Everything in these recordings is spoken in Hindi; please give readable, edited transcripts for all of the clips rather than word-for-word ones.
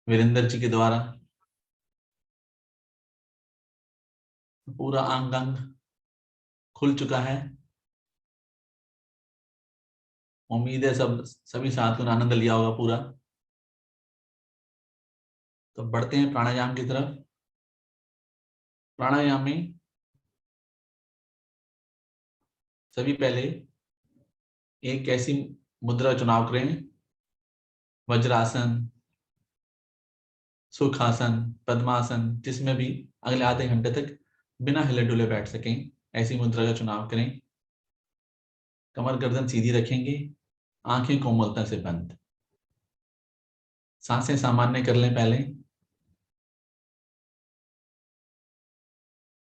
वीरेंद्र जी के द्वारा। पूरा अंग अंग खुल चुका है। उम्मीद है सब सभी साथियों ने आनंद लिया होगा पूरा। तो बढ़ते हैं प्राणायाम की तरफ। प्राणायाम में सभी पहले एक ऐसी मुद्रा चुनाव करें, वज्रासन, सुखासन, पद्मासन, जिसमें भी अगले आधे घंटे तक बिना हिले डुले बैठ सकें, ऐसी मुद्रा का चुनाव करें। कमर गर्दन सीधी रखेंगे, आंखें कोमलता से बंद। सांसें सामान्य कर लें पहले।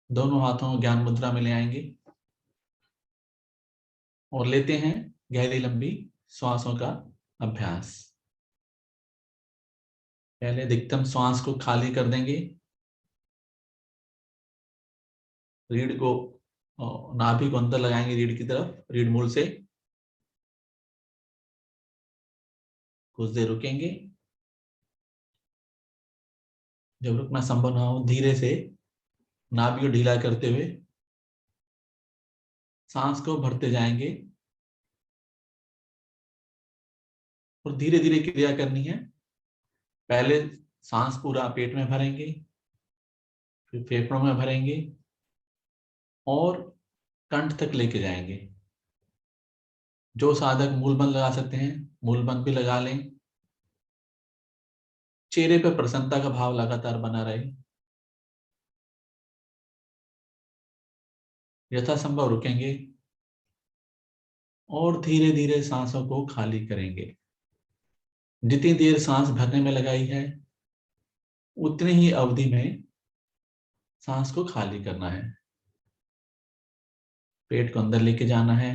दोनों हाथों को ज्ञान मुद्रा में ले आएंगे और लेते हैं गहरी लंबी श्वासों का अभ्यास। पहले अधिकतम श्वास को खाली कर देंगे। रीढ़ को नाभि को अंदर लगाएंगे, रीढ़ की तरफ, रीढ़ मूल से। कुछ देर रुकेंगे। जब रुकना संभव ना हो, धीरे से नाभि को ढीला करते हुए सांस को भरते जाएंगे और धीरे धीरे क्रिया करनी है। पहले सांस पूरा पेट में भरेंगे, फिर फेफड़ों में भरेंगे और कंठ तक लेके जाएंगे। जो साधक मूल बंद लगा सकते हैं, मूल बंद भी लगा लें। चेहरे पर प्रसन्नता का भाव लगातार बना रहे। यथासंभव रुकेंगे और धीरे धीरे सांसों को खाली करेंगे। जितनी देर सांस भरने में लगाई है, उतनी ही अवधि में सांस को खाली करना है। पेट को अंदर लेके जाना है,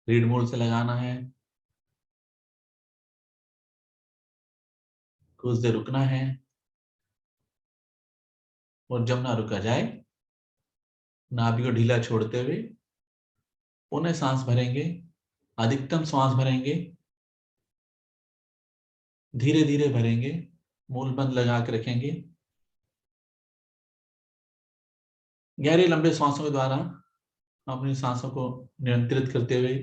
रीढ़ मूल से लगाना है। कुछ देर रुकना है और जब ना रुका जाए, नाभि को ढीला छोड़ते हुए पुनः सांस भरेंगे। अधिकतम सांस भरेंगे, धीरे धीरे भरेंगे, मूल बंद लगा के रखेंगे। गहरे लंबे सांसों के द्वारा अपनी सांसों को नियंत्रित करते हुए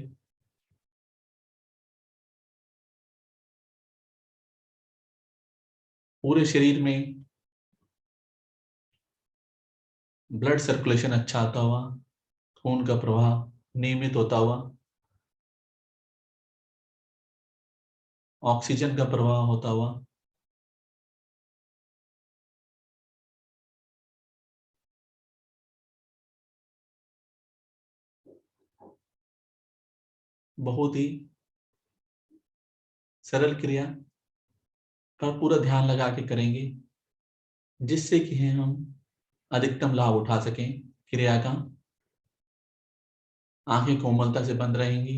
पूरे शरीर में ब्लड सर्कुलेशन अच्छा आता हुआ, खून का प्रवाह नियमित होता हुआ, ऑक्सीजन का प्रवाह होता हुआ, बहुत ही सरल क्रिया पर पूरा ध्यान लगा के करेंगे, जिससे कि हम अधिकतम लाभ उठा सकें क्रिया का। आंखें कोमलता से बंद रहेंगी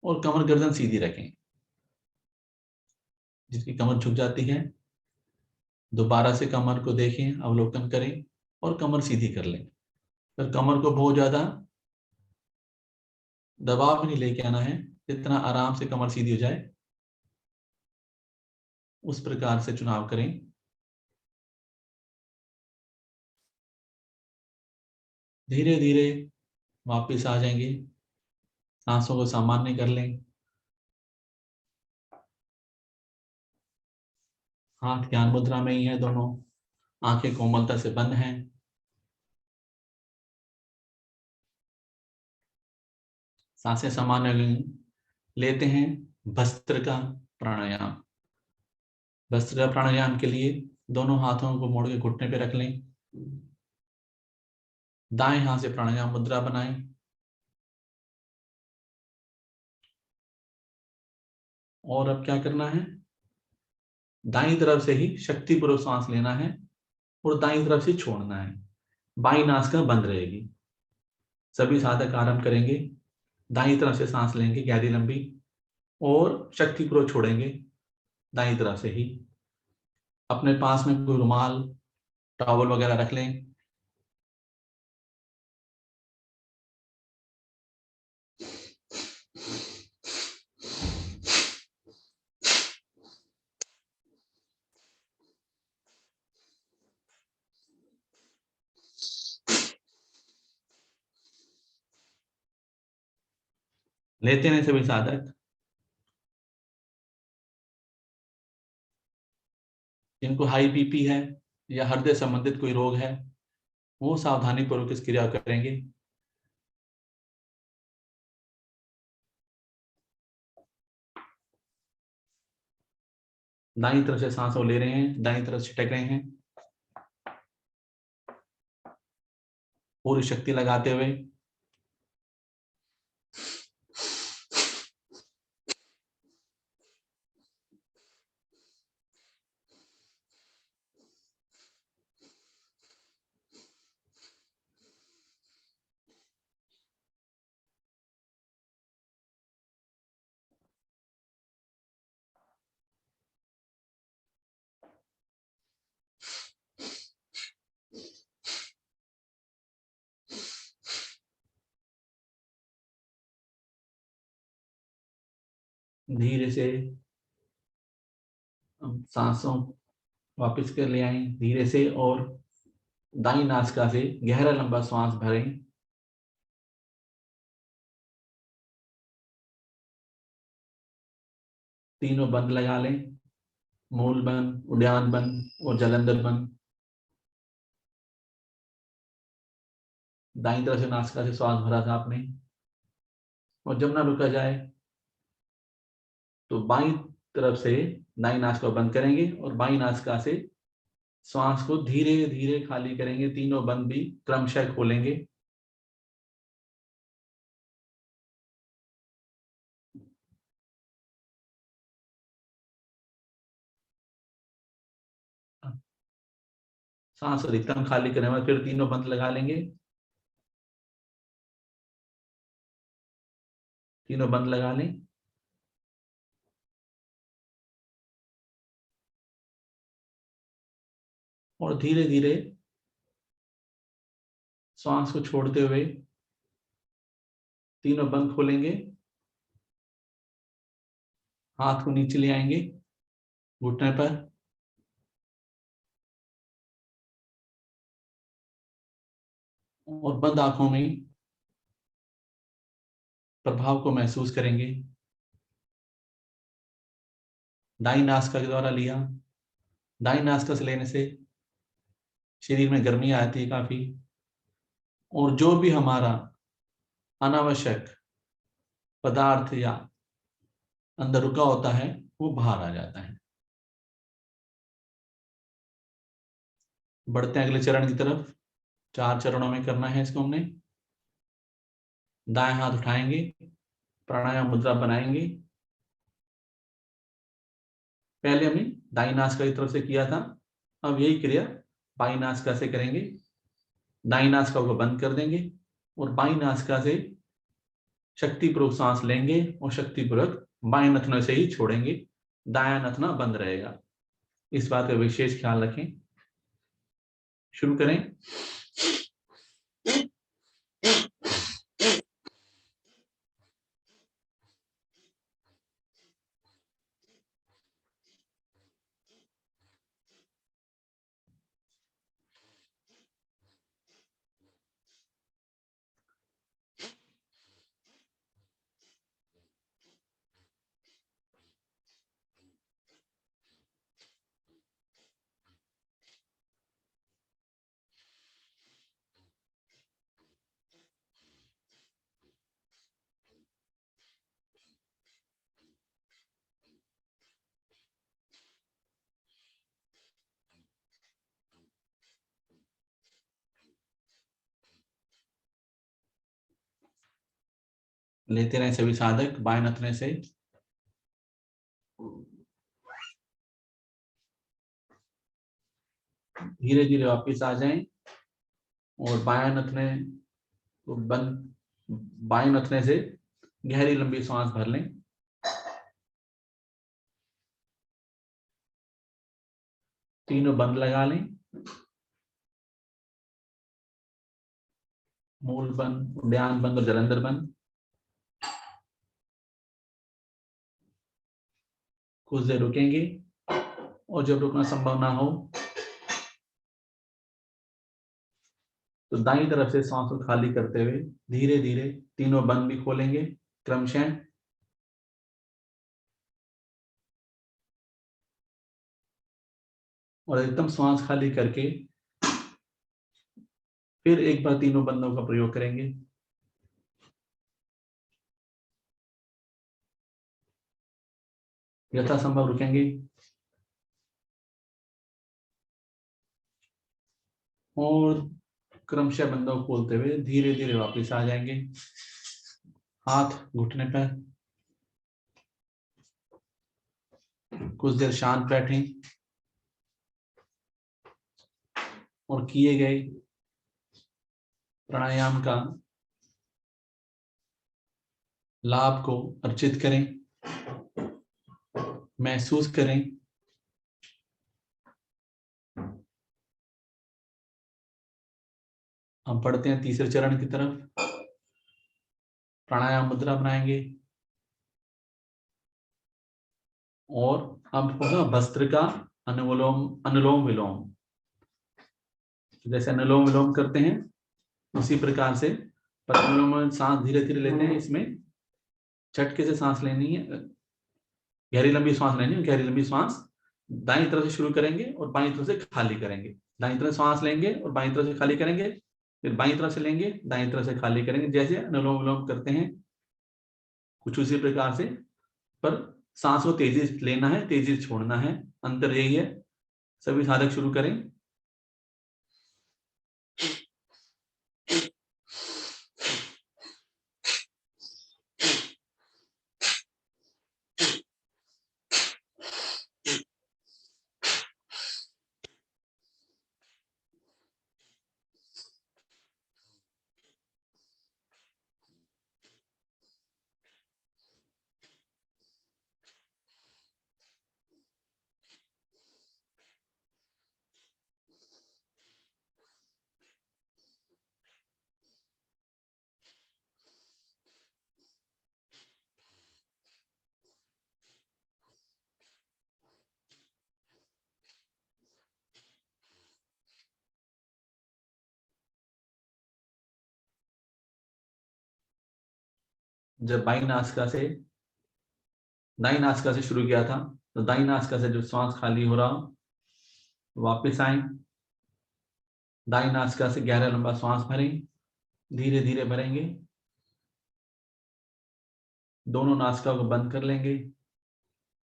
और कमर गर्दन सीधी रखें। जिसकी कमर झुक जाती है, दोबारा से कमर को देखें, अवलोकन करें और कमर सीधी कर लें। पर कमर को बहुत ज्यादा दबाव नहीं लेके आना है, जितना आराम से कमर सीधी हो जाए उस प्रकार से चुनाव करें। धीरे धीरे वापस आ जाएंगे। सांसों को सामान्य कर लें। हाथ ज्ञान मुद्रा में ही है दोनों, आंखें कोमलता से बंद हैं। सांसें सामान्य लेते हैं। भस्त्र का प्राणायाम। भस्त्र का प्राणायाम के लिए दोनों हाथों को मोड़ के घुटने पे रख लें। दाएं हाथ से प्राणायाम मुद्रा बनाएं। और अब क्या करना है, दाईं तरफ से ही शक्तिपूर्वक सांस लेना है और दाईं तरफ से छोड़ना है। बाईं नासिका बंद रहेगी। सभी साधक आरंभ करेंगे। दाईं तरफ से सांस लेंगे गहरी लंबी और शक्तिपूर्वक छोड़ेंगे दाईं तरफ से ही। अपने पास में कोई रुमाल, टॉवल वगैरह रख लें। लेते हैं सभी साधक। जिनको हाई बीपी है या हृदय संबंधित कोई रोग है वो सावधानी पूर्वक इस क्रिया करेंगे। दाईं तरफ से सांस वो ले रहे हैं, दाईं तरफ छिटक रहे हैं, पूरी शक्ति लगाते हुए। धीरे से सांसों वापस कर ले आए धीरे से, और दाईं नासिका से गहरा लंबा श्वास भरें। तीनों बंद लगा लें, मूल बंद, उद्यान बंद और जलंधर बंद। दाईं तरफ से नासिका से श्वास भरा था आपने, और जब ना रुका जाए तो बाईं तरफ से दाईं नासिका बंद करेंगे और बाईं नासिका से श्वास को धीरे धीरे खाली करेंगे। तीनों बंद भी क्रमशः खोलेंगे। सांस अधिकतम खाली करने में फिर तीनों बंद लगा लेंगे। तीनों बंद लगा लें, और धीरे धीरे श्वास को छोड़ते हुए तीनों बंद खोलेंगे। हाथ को नीचे ले आएंगे घुटने पर, और बंद आंखों में प्रभाव को महसूस करेंगे। दाईं नासिका के द्वारा लिया, दाईं नासिका से लेने से शरीर में गर्मी आती है काफी, और जो भी हमारा अनावश्यक पदार्थ या अंदर रुका होता है वो बाहर आ जाता है। बढ़ते हैं अगले चरण की तरफ। 4 चरणों में करना है इसको हमने। दाएं हाथ उठाएंगे, प्राणायाम मुद्रा बनाएंगे। पहले हमने दाईं नासिका की तरफ से किया था, अब यही क्रिया बाईं नासिका से करेंगे। दाईं नासिका को बंद कर देंगे और बाईं नासिका से शक्तिपूर्वक सांस लेंगे और शक्तिपूर्वक बाएं नथनों से ही छोड़ेंगे। दायां नथना बंद रहेगा, इस बात का विशेष ख्याल रखें। शुरू करें। लेते रहें सभी साधक बाएं नथने से। धीरे धीरे वापस आ जाएं और बाएं नथने को बंद, बाएं नथने से गहरी लंबी सांस भर लें। तीनों बंद लगा लें, मूल बंद, उद्यान बंद और जलंधर बंद। कुछ देर रुकेंगे, और जब रुकना संभव ना हो तो दाईं तरफ से सांस को खाली करते हुए धीरे धीरे तीनों बंद भी खोलेंगे। क्रमशः और एकदम श्वास खाली करके फिर एक बार तीनों बंदों का प्रयोग करेंगे। यथासंभव रुकेंगे और क्रमशः बंदों को खोलते हुए धीरे धीरे वापस आ जाएंगे। हाथ घुटने पर, कुछ देर शांत बैठें और किए गए प्राणायाम का लाभ को अर्जित करें, महसूस करें। हम पढ़ते हैं तीसरे चरण की तरफ। प्राणायाम मुद्रा बनाएंगे और अब होगा वस्त्र का अनुलोम विलोम। जैसे अनुलोम विलोम करते हैं उसी प्रकार से अनुलोम में सांस धीरे धीरे लेते हैं। इसमें झटके से सांस लेनी है, गहरी लंबी सांस लेनी है। गहरी लंबी सांस दाईं तरफ से शुरू करेंगे और बाईं तरफ से खाली करेंगे। दाईं तरफ सांस लेंगे और बाईं तरफ से खाली करेंगे, फिर बाईं तरफ से लेंगे, दाईं तरफ से खाली करेंगे। जैसे अनुलोम विलोम करते हैं कुछ उसी प्रकार से, पर सांस को तेजी से लेना है, तेजी से छोड़ना है। अंतर यही है। सभी साधक शुरू करें। जब दाई नासिका से शुरू किया था, तो दाई नासिका से जो सांस खाली हो रहा हो वापस आए। दाई नासिका से गहरा लंबा सांस भरें, धीरे धीरे भरेंगे। दोनों नासिका को बंद कर लेंगे,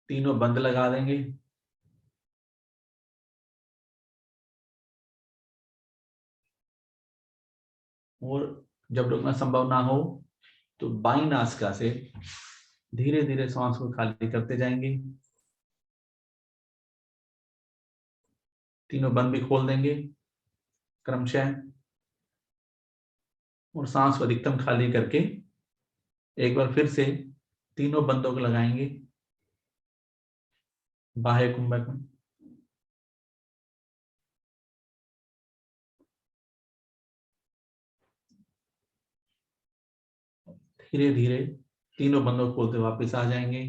तीनों बंद लगा देंगे। और जब रुकना संभव ना हो तो बाईं नासिका से धीरे धीरे सांस को खाली करते जाएंगे। तीनों बंद भी खोल देंगे क्रमशः और सांस को अधिकतम खाली करके एक बार फिर से तीनों बंदों को लगाएंगे। बाह्य कुंभक में धीरे धीरे तीनों बंदों को खोलते वापस आ जाएंगे।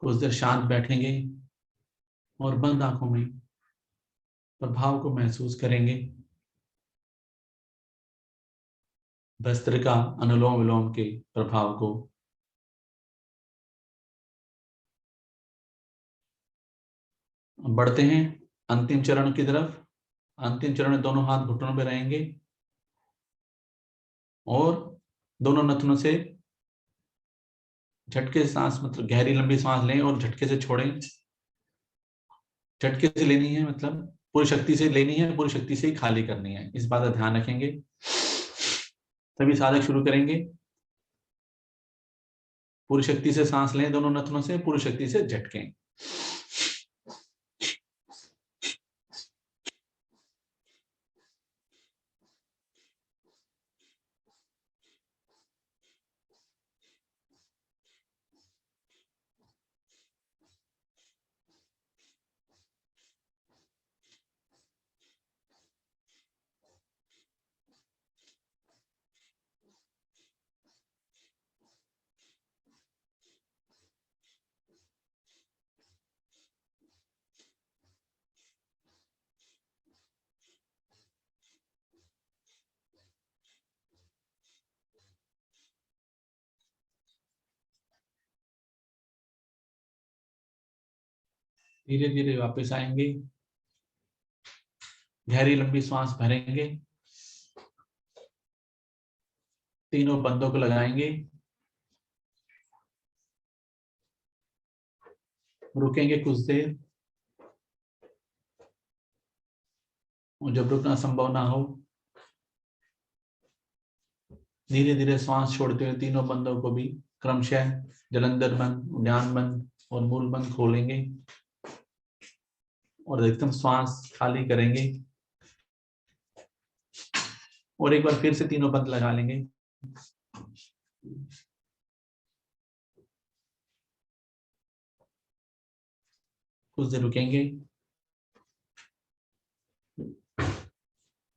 कुछ देर शांत बैठेंगे और बंद आंखों में प्रभाव को महसूस करेंगे। वस्त्र का अनुलोम विलोम के प्रभाव को। बढ़ते हैं अंतिम चरण की तरफ। अंतिम चरण में दोनों हाथ घुटनों पे रहेंगे और दोनों नथनों से झटके से सांस, मतलब गहरी लंबी सांस लें और झटके से छोड़ें। झटके से लेनी है, मतलब पूरी शक्ति से लेनी है, पूरी शक्ति से ही खाली करनी है। इस बात का ध्यान रखेंगे। सभी साधक शुरू करेंगे। पूरी शक्ति से सांस लें दोनों नथनों से, पूरी शक्ति से झटकें। धीरे धीरे वापस आएंगे, गहरी लंबी सांस भरेंगे, तीनों बंदों को लगाएंगे, रुकेंगे कुछ देर, और जब रुकना संभव ना हो धीरे धीरे सांस छोड़ते हुए तीनों बंदों को भी क्रमशः जलंधर बंद, उद्यान बंद और मूल बंद खोलेंगे और एकदम सांस खाली करेंगे और एक बार फिर से तीनों बंद लगा लेंगे। कुछ देर रुकेंगे,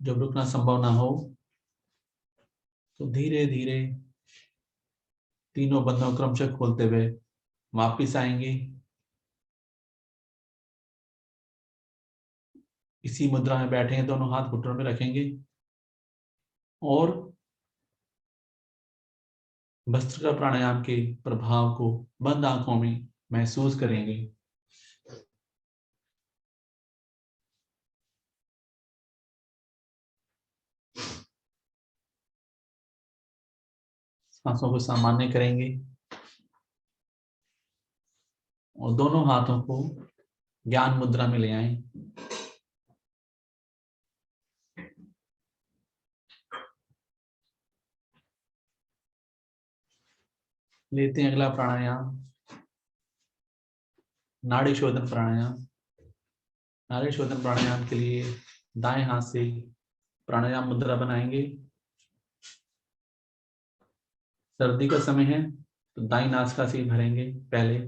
जब रुकना संभव ना हो तो धीरे धीरे तीनों बंदों क्रमशः खोलते हुए वापिस आएंगे। इसी मुद्रा में बैठेंगे, दोनों हाथ घुटनों में रखेंगे और भस्त्रिका प्राणायाम के प्रभाव को बंद आंखों में महसूस करेंगे। सांसों को सामान्य करेंगे और दोनों हाथों को ज्ञान मुद्रा में ले आएं। लेते हैं अगला प्राणायाम, नाड़ी शोधन प्राणायाम। नाड़ी शोधन प्राणायाम के लिए दाएं हाथ से प्राणायाम मुद्रा बनाएंगे। सर्दी का समय है तो दाई नासिका से भरेंगे। पहले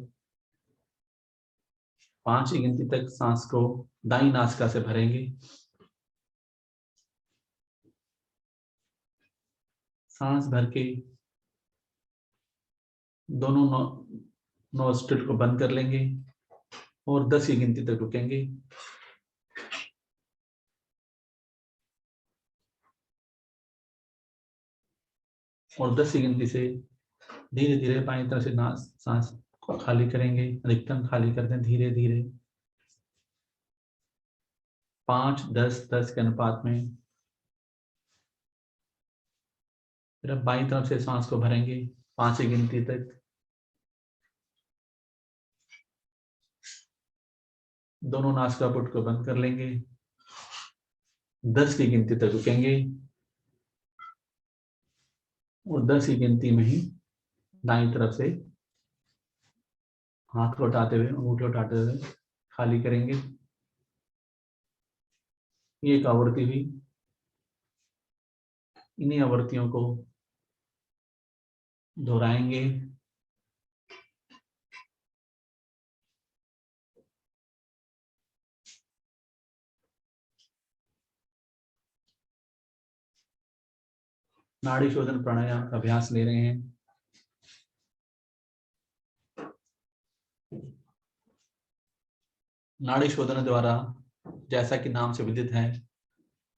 5 की गिनती तक सांस को दाई नासिका से भरेंगे। सांस भर के दोनों नोस्ट्रिल को बंद कर लेंगे और 10 की गिनती तक रुकेंगे। और 10 की गिनती से धीरे धीरे बाईं तरफ से सांस को खाली करेंगे। अधिकतम खाली करते हैं धीरे धीरे, 5, 10, 10 के अनुपात में। फिर अब बाईं तरफ से सांस को भरेंगे 5 की गिनती तक। दोनों नासिका पुट को बंद कर लेंगे, 10 की गिनती तक रुकेंगे और 10 की गिनती में ही दाईं तरफ से हाथ को उठाते हुए, अंगूठे उठाते हुए खाली करेंगे। ये एक आवृत्ति हुई। इन्हीं आवृत्तियों को दोहराएंगे। नाड़ी शोधन प्राणायाम का अभ्यास ले रहे हैं। नाड़ी शोधन द्वारा, जैसा कि नाम से विदित है,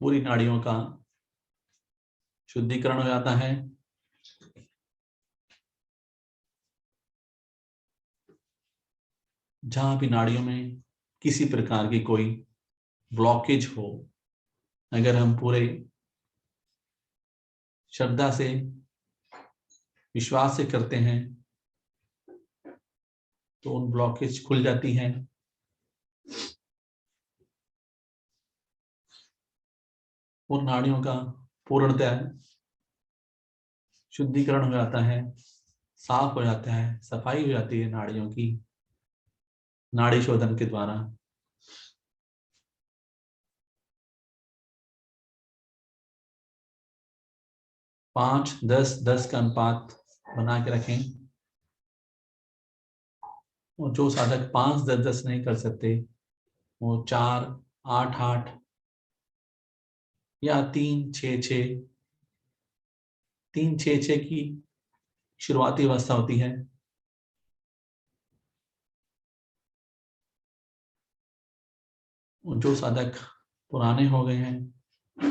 पूरी नाड़ियों का शुद्धिकरण हो जाता है। जहां भी नाड़ियों में किसी प्रकार की कोई ब्लॉकेज हो, अगर हम पूरे श्रद्धा से, विश्वास से करते हैं तो उन ब्लॉकेज खुल जाती हैं और नाड़ियों का पूर्णतः शुद्धिकरण हो जाता है, साफ हो जाता है, सफाई हो जाती है नाड़ियों की, नाड़ी शोधन के द्वारा। पांच, 10, 10 का अनुपात बना के रखें। और जो साधक 5, 10, 10 नहीं कर सकते, वो 4, 8, 8 या 3, 6, 6, 3, 6, 6 की शुरुआती अवस्था होती है। और जो साधक पुराने हो गए हैं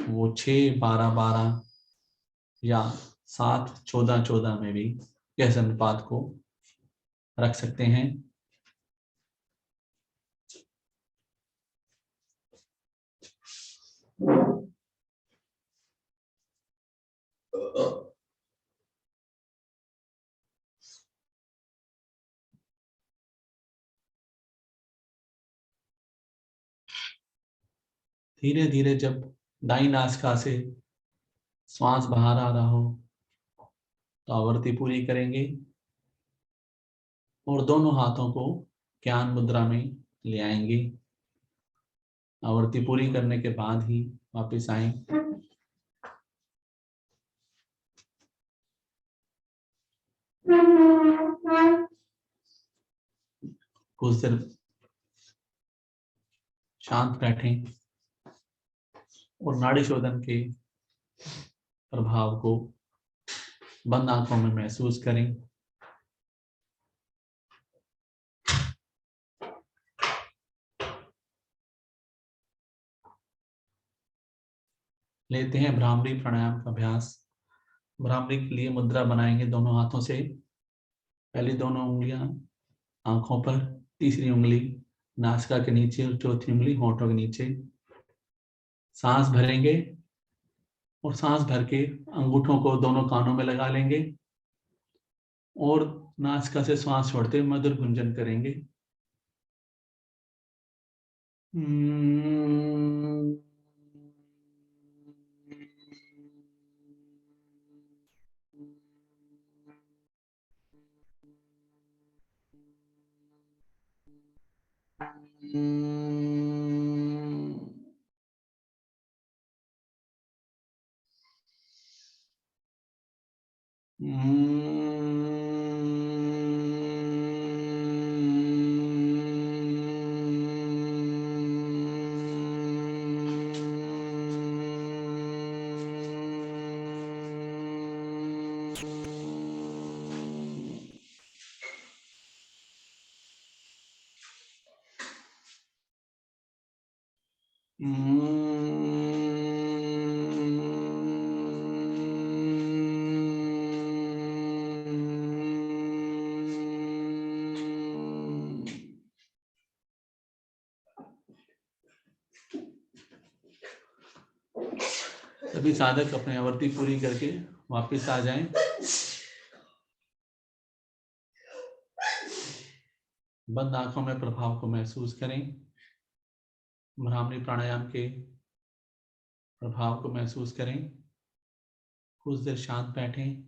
वो 6, 12, 12 या 7, 14, 14 में भी इस अनुपात को रख सकते हैं। धीरे धीरे जब दाई नासिका से श्वास बाहर आ रहा हो तो आवर्ती पूरी करेंगे और दोनों हाथों को ज्ञान मुद्रा में ले आएंगे। आवर्ती पूरी करने के बाद ही वापस आए। कुछ देर शांत बैठें और नाड़ी शोधन के प्रभाव को बंद आंखों में महसूस करें। लेते हैं भ्रामरी प्राणायाम का अभ्यास। भ्रामरी के लिए मुद्रा बनाएंगे दोनों हाथों से। पहली दोनों उंगलियां आंखों पर, तीसरी उंगली नासिका के नीचे और चौथी उंगली होंठों के नीचे। सांस भरेंगे और सांस भर के अंगूठों को दोनों कानों में लगा लेंगे और नासिका से श्वास छोड़ते हुए मधुर गुंजन करेंगे। सभी साधक अपने आवर्ती पूरी करके वापस आ जाएं। बंद आंखों में प्रभाव को महसूस करें। भ्रामरी प्राणायाम के प्रभाव को महसूस करें। कुछ देर शांत बैठें।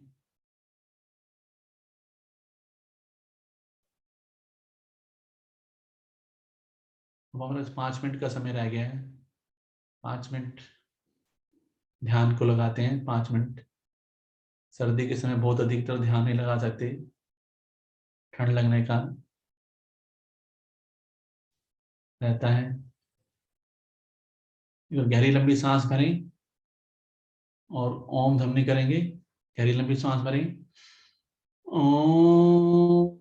अब हमारे 5 मिनट का समय रह गया है। 5 मिनट ध्यान को लगाते हैं। 5 मिनट। सर्दी के समय बहुत अधिकतर ध्यान नहीं लगा सकते, ठंड लगने का रहता है। गहरी लंबी सांस भरें और ओम ध्वनि करेंगे। गहरी लंबी सांस भरें। ओम।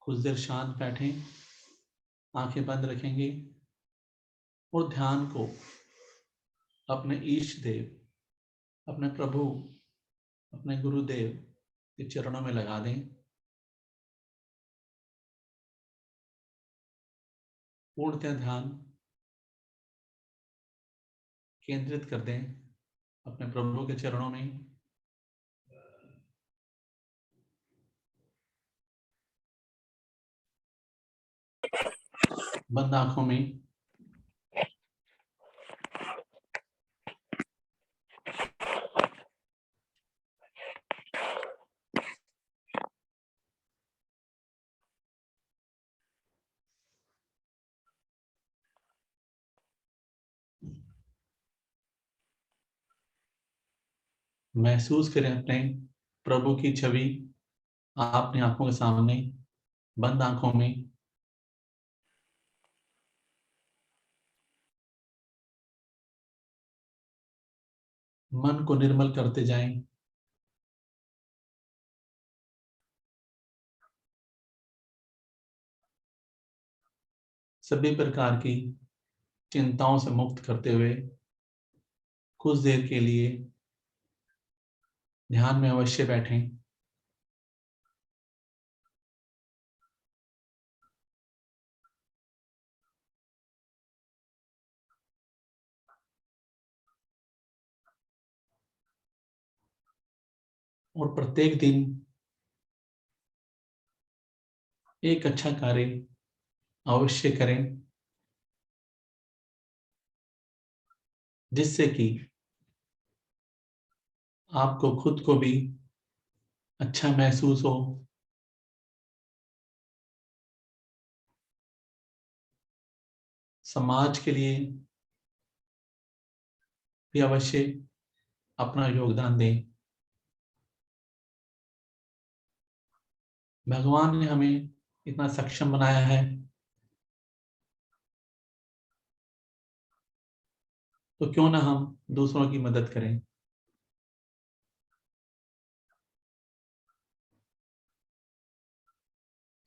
कुछ देर शांत बैठें, आंखें बंद रखेंगे और ध्यान को अपने ईष्ट देव, अपने प्रभु, अपने गुरुदेव के चरणों में लगा दें। पूर्णतः ध्यान केंद्रित कर दें अपने प्रभु के चरणों में। बंद आंखों में महसूस करें अपने प्रभु की छवि अपनी आंखों के सामने। बंद आंखों में मन को निर्मल करते जाएं। सभी प्रकार की चिंताओं से मुक्त करते हुए कुछ देर के लिए ध्यान में अवश्य बैठें। और प्रत्येक दिन एक अच्छा कार्य अवश्य करें, जिससे कि आपको खुद को भी अच्छा महसूस हो, समाज के लिए भी अवश्य अपना योगदान दें। भगवान ने हमें इतना सक्षम बनाया है, तो क्यों ना हम दूसरों की मदद करें।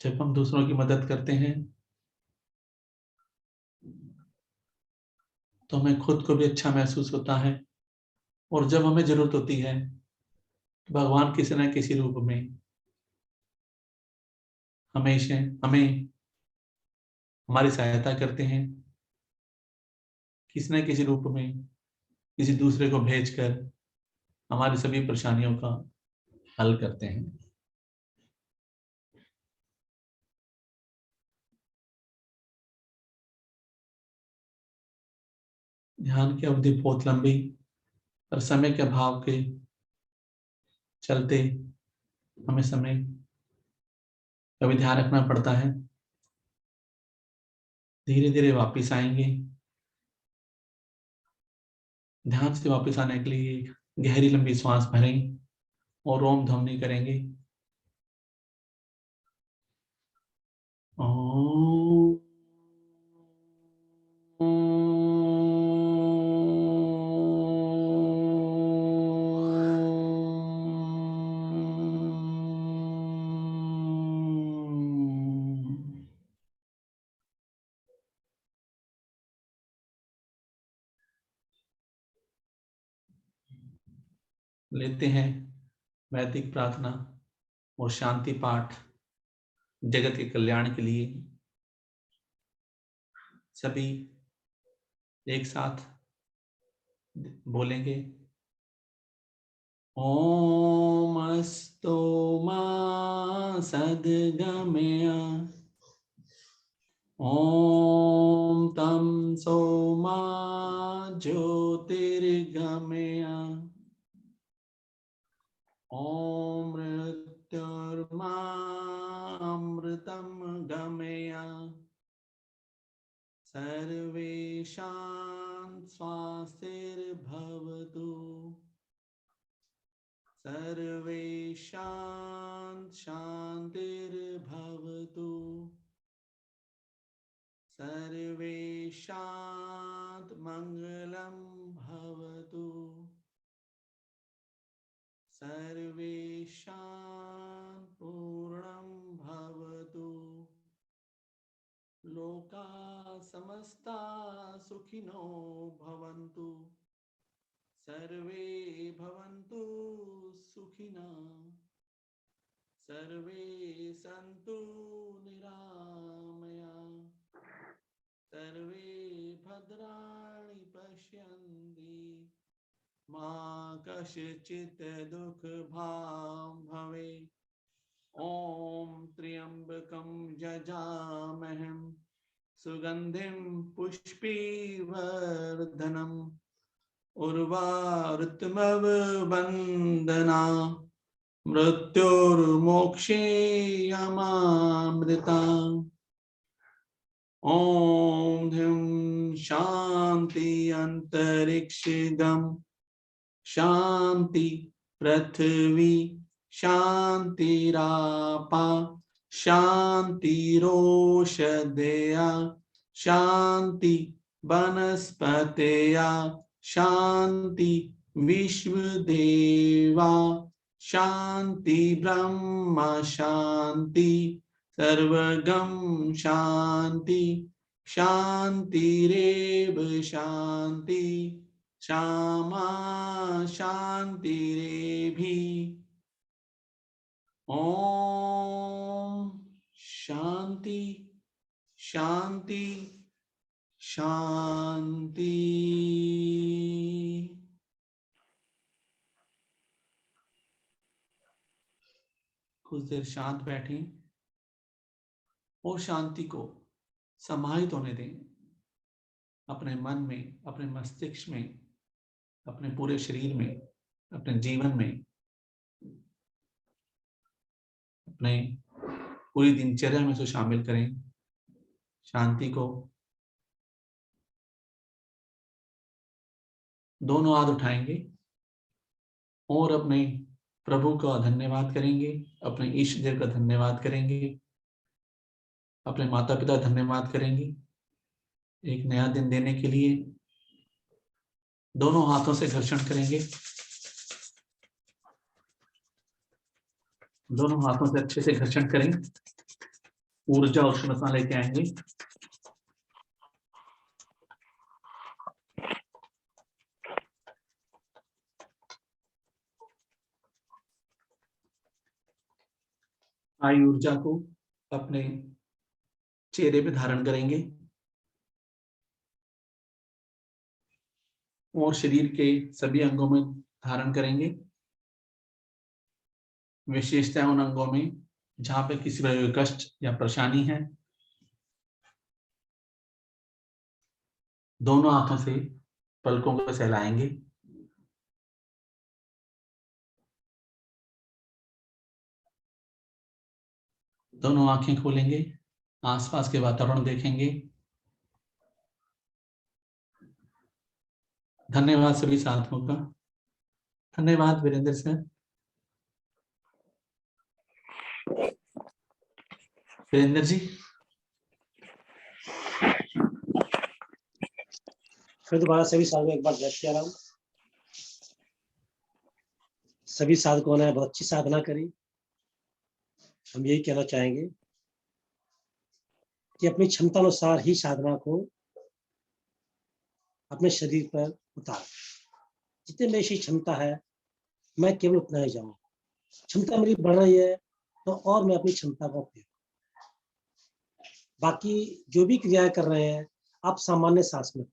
जब हम दूसरों की मदद करते हैं तो हमें खुद को भी अच्छा महसूस होता है, और जब हमें जरूरत होती है तो भगवान किसी न किसी रूप में हमेशा हमें हमारी सहायता करते हैं, किसी न किसी रूप में किसी दूसरे को भेजकर हमारी सभी परेशानियों का हल करते हैं। ध्यान की अवधि बहुत लंबी और समय के अभाव के चलते हमें समय का भी ध्यान रखना पड़ता है। धीरे धीरे वापस आएंगे। ध्यान से वापस आने के लिए एक गहरी लंबी सांस भरें और ओम ध्वनि करेंगे। ओम। लेते हैं वैदिक प्रार्थना और शांति पाठ जगत के कल्याण के लिए। सभी एक साथ बोलेंगे। ओम अस्तो मा सद्गमया। ओम तम सोमा ज्योतिर्गमया। ओम मृत्युर्मा अमृतम गमया। सर्वेषां स्वास्तिर्भवतु। सर्वेषां शान्तिर्भवतु। सर्वेषां मङ्गलं भवतु। सर्वेषां पूर्णं भवतु। लोका समस्ता सुखिनो भवन्तु। सर्वे भवन्तु सुखिनः। सर्वे सन्तु निरामया। सर्वे भद्राणि पश्यन्ति। मा कश्चित् दुःखभाग् भवेत्। ॐ त्र्यम्बकं यजामहे सुगन्धिं पुष्टिवर्धनम् उर्वारुकमिव मृत्युर्मोक्षेयमामृताम्। ॐ ह्रीं शान्ति अन्तरिक्षगं शान्ति पृथिवी शान्तिरापा शान्तिरोषधयः शान्ति वनस्पतयः शान्ति विश्वदेवा शान्ति ब्रह्म शान्ति सर्वगं शान्ति शान्तिरेव शान्ति श्यामा शांतिरेभि। ओम शांति शांति शांति। कुछ देर शांत बैठें और शांति को समाहित होने दें अपने मन में, अपने मस्तिष्क में, अपने पूरे शरीर में, अपने जीवन में, अपने पूरी दिनचर्या में से शामिल करें शांति को। दोनों हाथ उठाएंगे और अपने प्रभु का धन्यवाद करेंगे, अपने ईष्ट देव का धन्यवाद करेंगे, अपने माता पिता धन्यवाद करेंगे एक नया दिन देने के लिए। दोनों हाथों से घर्षण करेंगे, दोनों हाथों से अच्छे से घर्षण करें, ऊर्जा उष्णता लेके आएंगे। आई ऊर्जा को अपने चेहरे पे धारण करेंगे और शरीर के सभी अंगों में धारण करेंगे, विशेषतः उन अंगों में जहां पे किसी प्रकार का कष्ट या परेशानी है। दोनों हाथों से पलकों को सहलाएंगे, दोनों आंखें खोलेंगे, आसपास के वातावरण देखेंगे। धन्यवाद सभी साथियों का। धन्यवाद वीरेंद्र सर। वीरेंद्र जी। फिर दोबारा सभी साधकों एक बार जय किया राम। सभी साधकों ने बहुत अच्छी साधना करी। हम यही कहना चाहेंगे कि अपनी क्षमता अनुसार ही साधना को अपने शरीर पर उतार। जितने मेरी क्षमता है मैं केवल उतना ही जाऊं। क्षमता मेरी बढ़ रही है तो और मैं अपनी क्षमता का उपयोग। बाकी जो भी क्रियाएं कर रहे हैं आप सामान्य सांस में।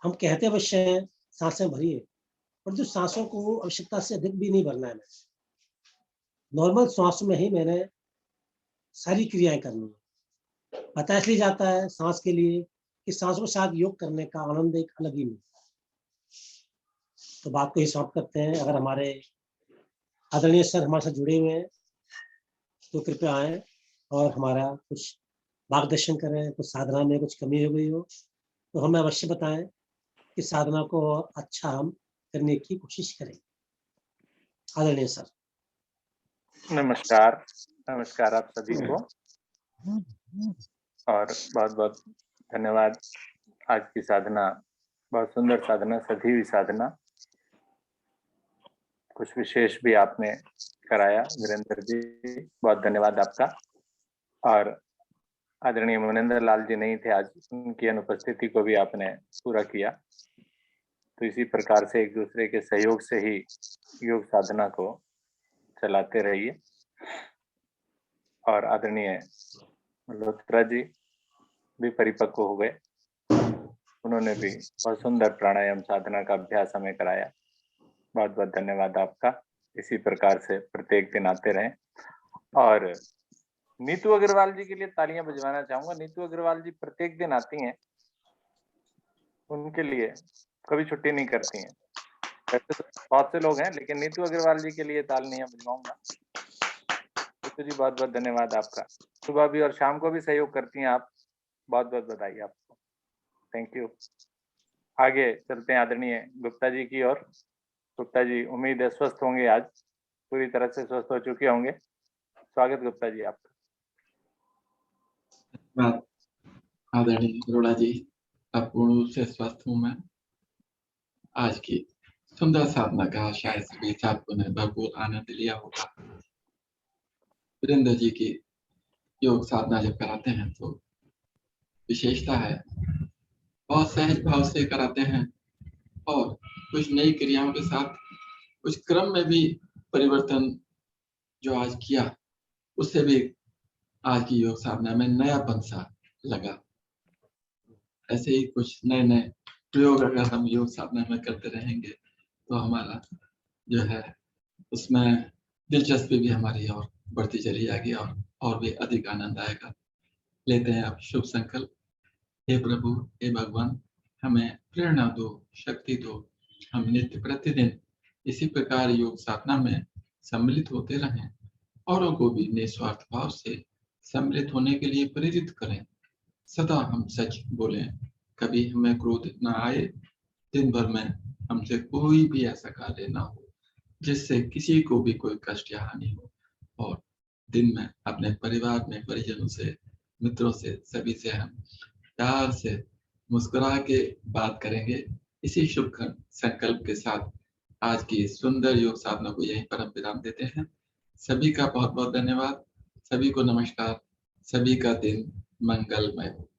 हम कहते अवश्य हैं सांसें भरिए, पर जो सांसों को आवश्यकता से अधिक भी नहीं भरना है। नॉर्मल सांस में ही मैंने सारी क्रियाएं करनी है। पता इसलिए जाता है सांस के लिए कि सांसों के साथ योग करने का आनंद एक अलग ही मिलता है। तो बात को ही समाप्त करते हैं। अगर हमारे आदरणीय सर हमारे साथ जुड़े हुए हैं तो कृपया आए और हमारा कुछ मार्गदर्शन करें। कुछ साधना में कुछ कमी हो गई हो तो हमें अवश्य बताएं कि साधना को अच्छा हम करने की कोशिश करें। आदरणीय सर। नमस्कार। नमस्कार आप सभी को और बहुत बहुत धन्यवाद। आज की साधना बहुत सुंदर साधना, सधी हुई साधना। कुछ विशेष भी आपने कराया वीरेंद्र जी, बहुत धन्यवाद आपका। और आदरणीय मुनिंदर लाल जी नहीं थे आज, उनकी अनुपस्थिति को भी आपने पूरा किया। तो इसी प्रकार से एक दूसरे के सहयोग से ही योग साधना को चलाते रहिए। और आदरणीय मल्होत्रा जी भी परिपक्व हो गए, उन्होंने भी बहुत सुंदर प्राणायाम साधना का अभ्यास हमें कराया। बहुत बहुत धन्यवाद आपका। इसी प्रकार से प्रत्येक दिन आते रहें। और नीतू अग्रवाल जी के लिए तालियां बजवाना चाहूंगा। नीतू अग्रवाल जी प्रत्येक दिन आती हैं, उनके लिए कभी छुट्टी नहीं करती हैं। वैसे तो बहुत से लोग हैं, लेकिन नीतू अग्रवाल जी के लिए तालियां बजवाऊंगा। नीतू जी बहुत बहुत धन्यवाद आपका। सुबह भी और शाम को भी सहयोग करती हैं आप, बहुत बहुत बधाई आपको। Thank you. आगे चलते हैं आदरणीय गुप्ता जी की ओर। गुप्ता जी उम्मीद है स्वस्थ होंगे, आज पूरी तरह से स्वस्थ हो चुके होंगे। स्वागत गुप्ता जी आपका। आदरणीय अरोड़ा जी, अब पूर्ण रूप से स्वस्थ हूँ मैं। आज की सुंदर साधना का शायद सभी साधकों ने भरपूर आनंद लिया होगा। वीरेंद्र जी की योग साधना जब कराते हैं तो विशेषता है, बहुत सहज भाव से कराते हैं और कुछ नई क्रियाओं के साथ कुछ क्रम में भी परिवर्तन जो आज किया, उससे भी आज की योग साधना में नयापन सा लगा। ऐसे ही कुछ नए नए प्रयोग अगर हम योग साधना में करते रहेंगे तो हमारा जो है उसमें दिलचस्पी भी हमारी और बढ़ती चली जाएगी और भी अधिक आनंद आएगा। लेते हैं अब शुभ संकल्प। हे प्रभु, हे भगवान, हमें प्रेरणा दो, शक्ति दो, हम नित्य प्रतिदिन इसी प्रकार योग साधना में सम्मिलित होते रहें, औरों को भी निस्वार्थ भाव से सम्मिलित होने के लिए प्रेरित करें। सदा हम सच बोलें, कभी हमें क्रोध न आए, दिन भर में हमसे कोई भी ऐसा कार्य ना हो जिससे किसी को भी कोई कष्ट या हानि हो, और दिन में अपने परिवार में परिजनों से, मित्रों से, सभी से हम प्यार से मुस्कुरा के बात करेंगे। इसी शुभ संकल्प के साथ आज की सुंदर योग साधना को यहीं पर हम विराम देते हैं। सभी का बहुत बहुत धन्यवाद। सभी को नमस्कार। सभी का दिन मंगलमय हो।